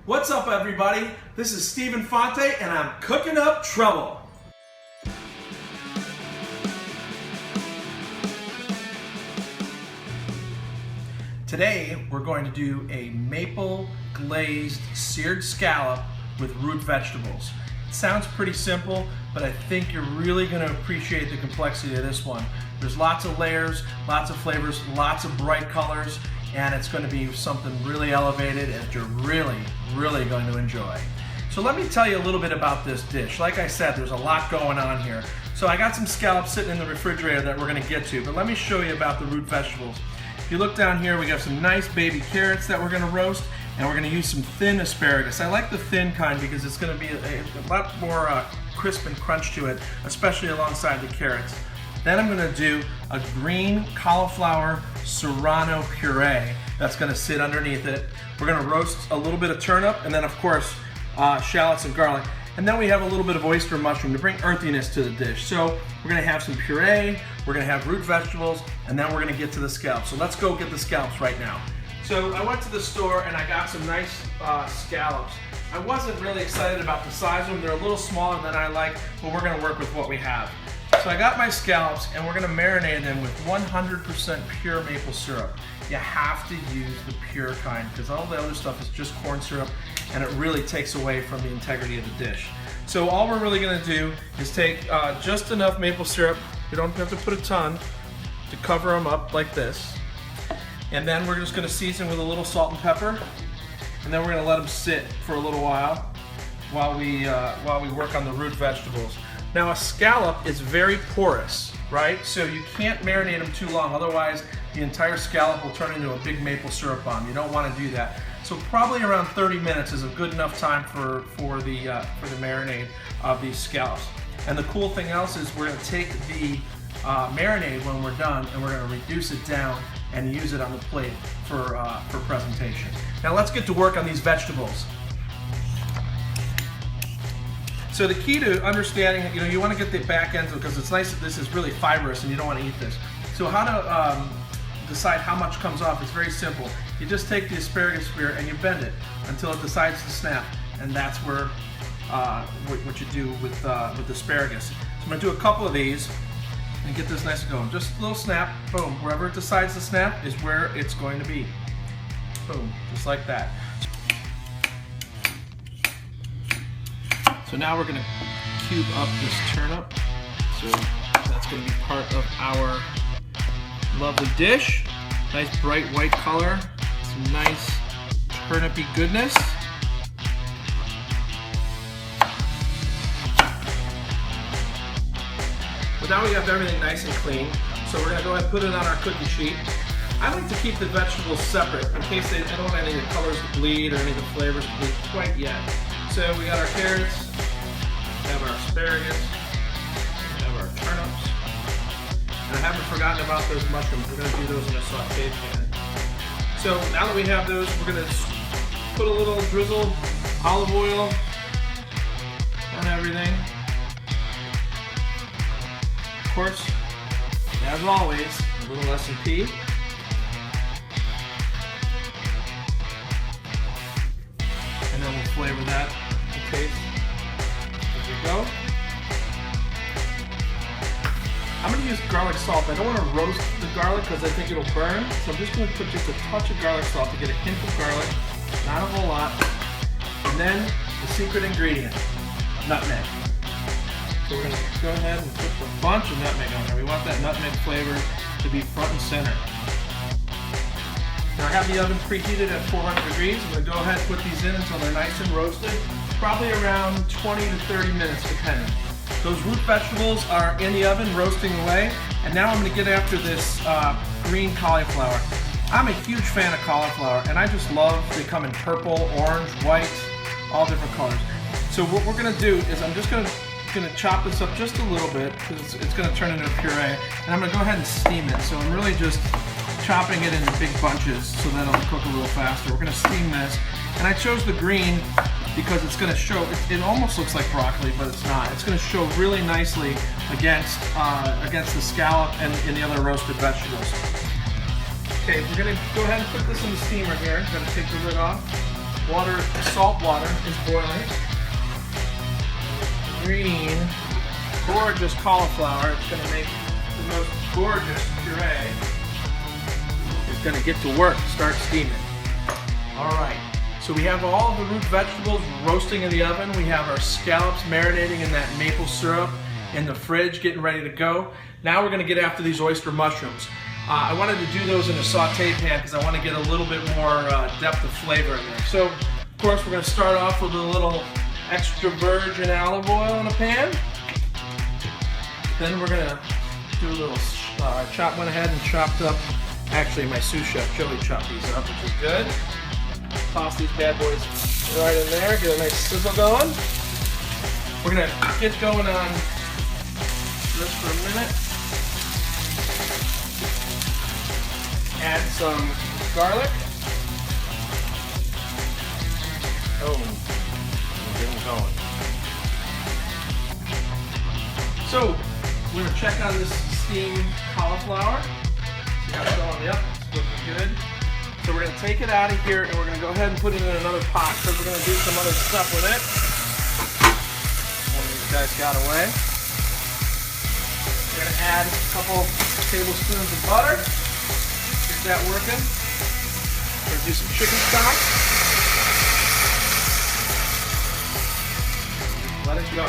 What's up, everybody? This is Steve Infante, and I'm cooking up trouble. Today, we're going to do a maple glazed seared scallop with root vegetables. It sounds pretty simple, but I think you're really going to appreciate the complexity of this one. There's lots of layers, lots of flavors, lots of bright colors, and it's going to be something really elevated and you're really going to enjoy. So let me tell you a little bit about this dish. Like I said, there's a lot going on here. So I got some scallops sitting in the refrigerator that we're going to get to, but let me show you about the root vegetables. If you look down here, we got some nice baby carrots that we're going to roast, and we're going to use some thin asparagus. I like the thin kind because it's going to be a lot more crisp and crunch to it, especially alongside the carrots. Then I'm going to do a green cauliflower serrano puree that's going to sit underneath it. We're going to roast a little bit of turnip, and then of course shallots and garlic. And then we have a little bit of oyster mushroom to bring earthiness to the dish. So we're going to have some puree, we're going to have root vegetables, and then we're going to get to the scallops. So let's go get the scallops right now. So I went to the store and I got some nice scallops. I wasn't really excited about the size of them. They're a little smaller than I like, but we're going to work with what we have. So I got my scallops, and we're going to marinate them with 100% pure maple syrup. You have to use the pure kind because all the other stuff is just corn syrup, and it really takes away from the integrity of the dish. So all we're really going to do is take just enough maple syrup. You don't have to put a ton to cover them up like this. And then we're just going to season with a little salt and pepper, and then we're going to let them sit for a little while we work on the root vegetables. Now a scallop is very porous, right? So you can't marinate them too long, otherwise the entire scallop will turn into a big maple syrup bomb. You don't want to do that. So probably around 30 minutes is a good enough time for the marinade of these scallops. And the cool thing else is we're going to take the marinade when we're done, and we're going to reduce it down and use it on the plate for presentation. Now let's get to work on these vegetables. So the key to understanding, you want to get the back end because it's nice that this is really fibrous and you don't want to eat this. So how to decide how much comes off is very simple. You just take the asparagus spear and you bend it until it decides to snap, and that's where what you do with asparagus. So I'm going to do a couple of these and get this nice and going. Just a little snap, boom. Wherever it decides to snap is where it's going to be. Boom, just like that. So now we're going to cube up this turnip. So that's going to be part of our lovely dish. Nice bright white color. Some nice turnipy goodness. But now we have everything nice and clean. So we're going to go ahead and put it on our cookie sheet. I like to keep the vegetables separate in case I don't want any of the colors to bleed or any of the flavors to bleed quite yet. So we got our carrots, we have our asparagus, we have our turnips, and I haven't forgotten about those mushrooms. We're going to do those in a sauteed pan. So now that we have those, we're going to put a little drizzle olive oil on everything. Of course, as always, a little S&P. And then we'll flavor that to taste as we go. I'm going to use garlic salt. I don't want to roast the garlic because I think it'll burn. So I'm just going to put just a touch of garlic salt to get a hint of garlic, not a whole lot. And then the secret ingredient, nutmeg. So we're going to go ahead and put a bunch of nutmeg on there. We want that nutmeg flavor to be front and center. Now I have the oven preheated at 400 degrees. I'm going to go ahead and put these in until they're nice and roasted. Probably around 20 to 30 minutes depending. Those root vegetables are in the oven roasting away. And now I'm going to get after this green cauliflower. I'm a huge fan of cauliflower, and I just love they come in purple, orange, white, all different colors. So what we're going to do is I'm just going to chop this up just a little bit because it's going to turn into a puree. And I'm going to go ahead and steam it. So I'm really just chopping it into big bunches so that it'll cook a little faster. We're going to steam this, and I chose the green because it's going to show, it almost looks like broccoli, but it's not. It's going to show really nicely against the scallop and the other roasted vegetables. Okay, we're going to go ahead and put this in the steamer here. I'm going to take the lid off. Salt water is boiling. Green, gorgeous cauliflower. It's going to make the most gorgeous puree. It's going to get to work, start steaming. All right, so we have all of the root vegetables roasting in the oven. We have our scallops marinating in that maple syrup in the fridge, getting ready to go. Now we're going to get after these oyster mushrooms. I wanted to do those in a saute pan because I want to get a little bit more depth of flavor in there. So, of course, we're going to start off with a little extra virgin olive oil in a pan. Then we're going to do a little went ahead and chopped up, actually my sous chef Joey chopped these up, which is good. Toss these bad boys right in there, get a nice sizzle going. We're going to get going on this for a minute. Add some garlic. Oh, get them going. So, we're going to check on this steamed cauliflower. See how it's going? Yep, it's looking good. So we're going to take it out of here and we're going to go ahead and put it in another pot because we're going to do some other stuff with it. One of these guys got away. We're going to add a couple tablespoons of butter. Get that working. We're going to do some chicken stock. Let it go.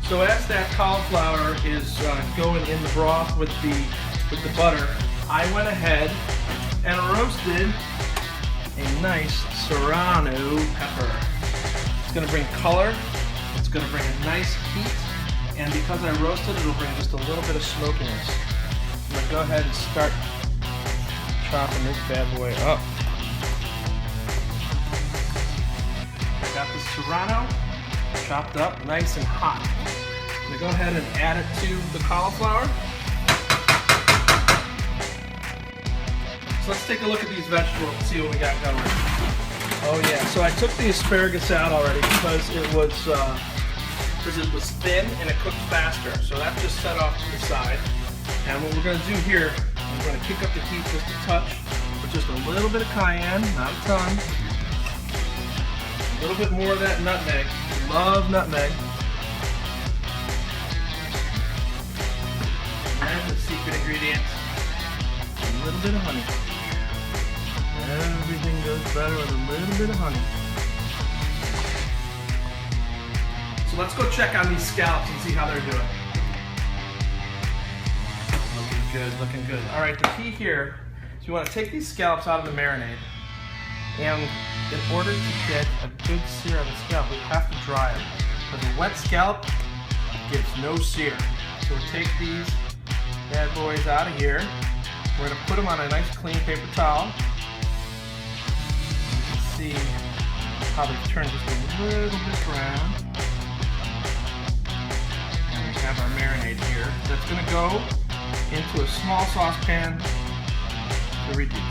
So as that cauliflower is going in the broth with the butter, I went ahead and roasted a nice serrano pepper. It's going to bring color, it's going to bring a nice heat, and because I roasted it, it'll bring just a little bit of smokiness. I'm going to go ahead and start chopping this bad boy up. I got the serrano chopped up nice and hot. I'm going to go ahead and add it to the cauliflower. So let's take a look at these vegetables and see what we got going. Oh yeah, so I took the asparagus out already because it was thin and it cooked faster. So that just set off to the side. And what we're going to do here, we're going to kick up the heat just a touch with just a little bit of cayenne, not a ton. A little bit more of that nutmeg. Love nutmeg. And the secret ingredient, a little bit of honey. Everything goes better with a little bit of honey. So let's go check on these scallops and see how they're doing. Looking good, looking good. All right, the key here is you want to take these scallops out of the marinade, and in order to get a good sear on the scallop, we have to dry them. Because a wet scallop gives no sear. So we'll take these bad boys out of here. We're going to put them on a nice clean paper towel. You can see how they've turned just a little bit brown. And we have our marinade here. That's going to go into a small saucepan to reduce.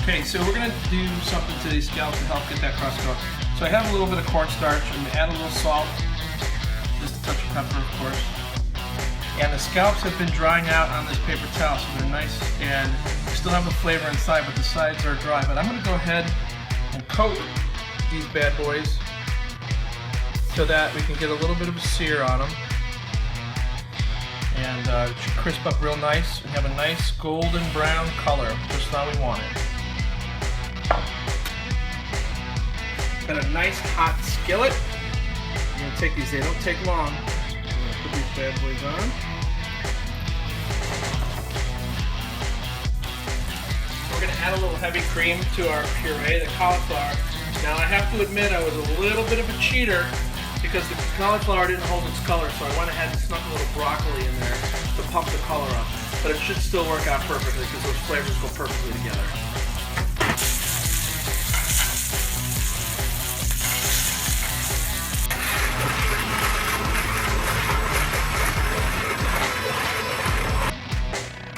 Okay, so we're going to do something to these scallops to help get that crust going. So I have a little bit of cornstarch. I'm going to add a little salt, just a touch of pepper, of course. And the scallops have been drying out on this paper towel, so they're nice and still have the flavor inside, but the sides are dry. But I'm going to go ahead and coat these bad boys so that we can get a little bit of a sear on them. And it should crisp up real nice and have a nice golden brown color, just how we want it. Got a nice hot skillet. I'm going to take these, they don't take long. Put these bad boys on. We're going to add a little heavy cream to our puree, the cauliflower. Now I have to admit I was a little bit of a cheater because the cauliflower didn't hold its color, so I went ahead and snuck a little broccoli in there to pump the color up. But it should still work out perfectly because those flavors go perfectly together.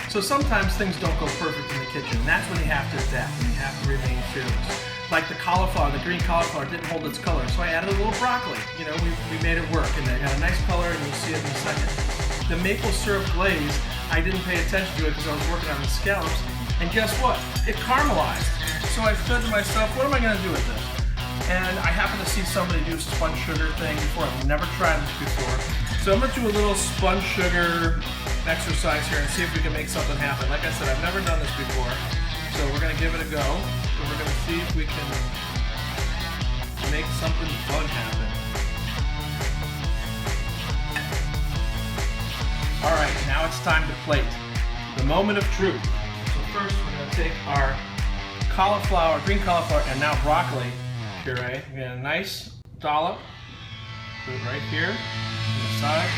So sometimes things don't go perfect in the kitchen, and that's when you have to adapt and you have to remain fearless. Like the cauliflower, the green cauliflower didn't hold its color, so I added a little broccoli. You know, we made it work, and it got a nice color, and you'll see it in a second. The maple syrup glaze, I didn't pay attention to it because I was working on the scallops. And guess what? It caramelized. So I said to myself, what am I going to do with this? And I happened to see somebody do a spun sugar thing before. I've never tried this before. So I'm going to do a little spun sugar exercise here and see if we can make something happen. Like I said, I've never done this before. So we're going to give it a go. So we're going to see if we can make something fun happen. All right, now it's time to plate. The moment of truth. So first we're going to take our cauliflower, green cauliflower, and now broccoli puree. We're going to a nice dollop. Put it right here on the side.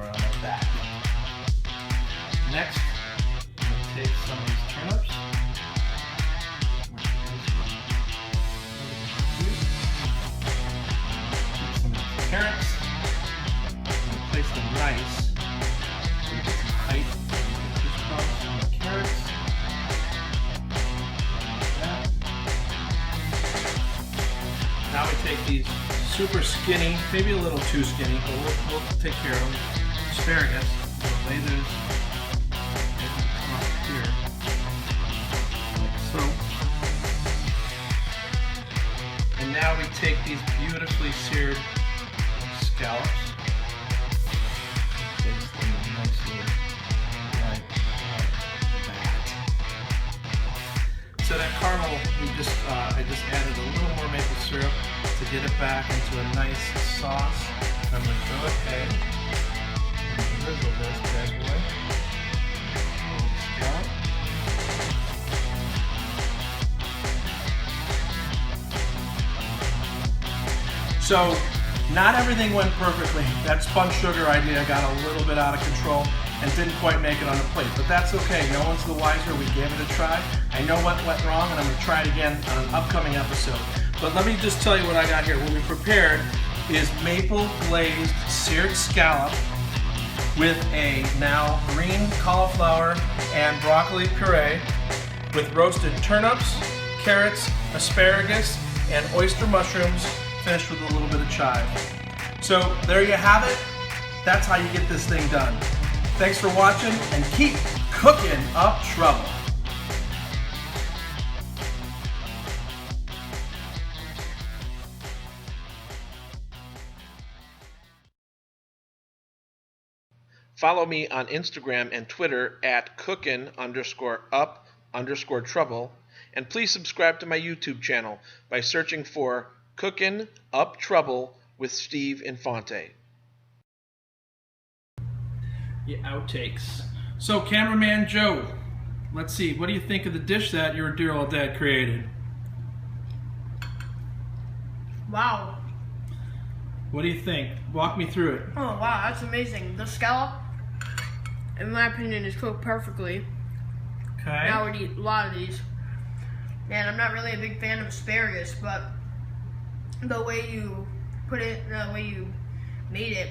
Around like that. Next, I'm going to take some of these turnips. Some of these carrots. Place them nice so you get some height. Crisscross on the carrots. Like that. Now we take these super skinny, maybe a little too skinny, but we'll take care of them. Asparagus. We'll lay those across here, like so. And now we take these beautifully seared scallops. So that caramel, I just added a little more maple syrup to get it back into a nice sauce. I'm going to go ahead and drizzle this bad boy. Scallop. So not everything went perfectly. That spun sugar idea got a little bit out of control and didn't quite make it on the plate, but that's okay. No one's the wiser. We gave it a try. I know what went wrong, and I'm going to try it again on an upcoming episode. But let me just tell you what I got here. What we prepared is maple glazed seared scallop with a now green cauliflower and broccoli puree with roasted turnips, carrots, asparagus, and oyster mushrooms, finished with a little bit of chive. So there you have it. That's how you get this thing done. Thanks for watching, and keep cooking up trouble. Follow me on Instagram and Twitter at cookin_up_trouble, and please subscribe to my YouTube channel by searching for Cookin' Up Trouble with Steve Infante. Outtakes. So, cameraman Joe, let's see, what do you think of the dish that your dear old dad created? Wow. What do you think? Walk me through it. Oh wow, that's amazing. The scallop, in my opinion, is cooked perfectly. Okay. I would eat a lot of these. And I'm not really a big fan of asparagus, but the way you put it, the way you made it,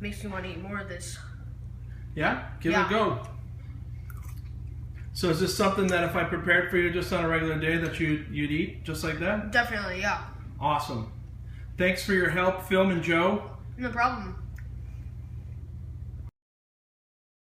makes me want to eat more of this. Yeah? Give it a go. So is this something that if I prepared for you just on a regular day that you'd eat just like that? Definitely, yeah. Awesome. Thanks for your help, Phil and Joe. No problem.